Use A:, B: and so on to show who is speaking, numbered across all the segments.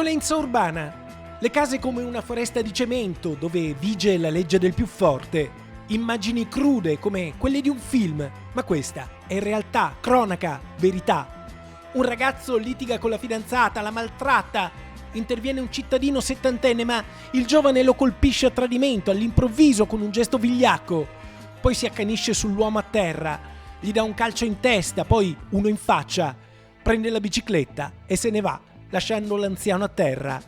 A: Violenza urbana. Le case come una foresta di cemento dove vige la legge del più forte. Immagini crude come quelle di un film, ma questa è realtà, cronaca, verità. Un ragazzo litiga con la fidanzata, la maltratta. Interviene un cittadino settantenne, ma il giovane lo colpisce a tradimento all'improvviso con un gesto vigliacco. Poi si accanisce sull'uomo a terra, gli dà un calcio in testa, poi uno in faccia. Prende la bicicletta e se ne va, lasciando l'anziano a terra.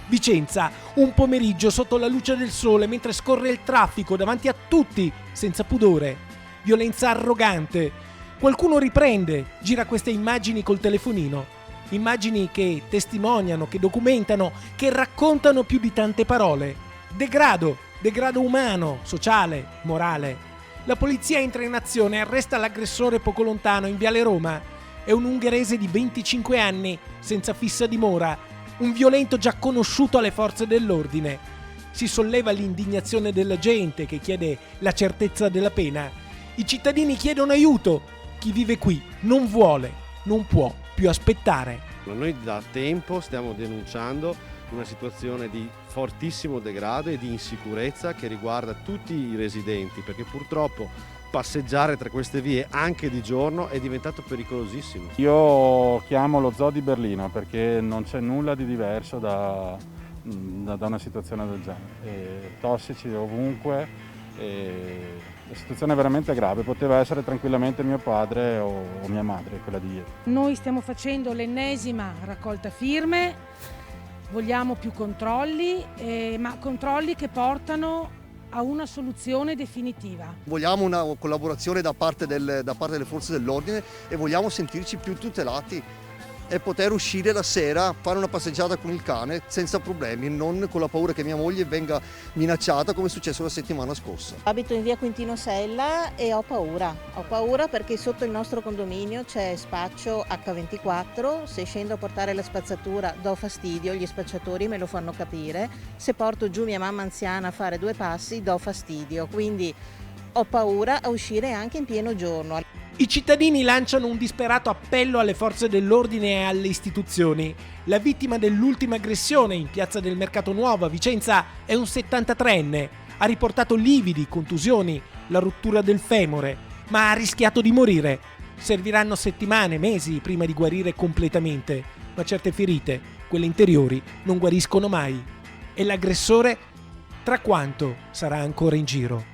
A: Vicenza, un pomeriggio sotto la luce del sole mentre scorre il traffico davanti a tutti, senza pudore. Violenza arrogante. Qualcuno riprende, gira queste immagini col telefonino. Immagini che testimoniano, che documentano, che raccontano più di tante parole. Degrado umano, sociale, morale. La polizia entra in azione e arresta l'aggressore poco lontano in Viale Roma. È un ungherese di 25 anni, senza fissa dimora. Un violento già conosciuto alle forze dell'ordine. Si solleva l'indignazione della gente che chiede la certezza della pena. I cittadini chiedono aiuto. Chi vive qui non vuole, non può più aspettare.
B: Noi da tempo stiamo denunciando una situazione di fortissimo degrado e di insicurezza che riguarda tutti i residenti, perché purtroppo passeggiare tra queste vie anche di giorno è diventato pericolosissimo.
C: Io chiamo lo zoo di Berlino perché non c'è nulla di diverso da una situazione del genere. Tossici ovunque, la situazione è veramente grave, poteva essere tranquillamente mio padre o mia madre, quella di ieri.
D: Noi stiamo facendo l'ennesima raccolta firme, vogliamo più controlli, ma controlli che portano a una soluzione definitiva.
E: Vogliamo una collaborazione da parte delle forze dell'ordine e vogliamo sentirci più tutelati e poter uscire la sera, fare una passeggiata con il cane senza problemi, non con la paura che mia moglie venga minacciata come è successo la settimana scorsa.
F: Abito in via Quintino Sella e ho paura perché sotto il nostro condominio c'è spaccio H24, se scendo a portare la spazzatura do fastidio, gli spacciatori me lo fanno capire, se porto giù mia mamma anziana a fare 2 passi do fastidio, quindi ho paura a uscire anche in pieno giorno.
A: I cittadini lanciano un disperato appello alle forze dell'ordine e alle istituzioni. La vittima dell'ultima aggressione in piazza del Mercato Nuovo a Vicenza è un 73enne. Ha riportato lividi, contusioni, la rottura del femore, ma ha rischiato di morire. Serviranno settimane, mesi prima di guarire completamente, ma certe ferite, quelle interiori, non guariscono mai. E l'aggressore, tra quanto sarà ancora in giro?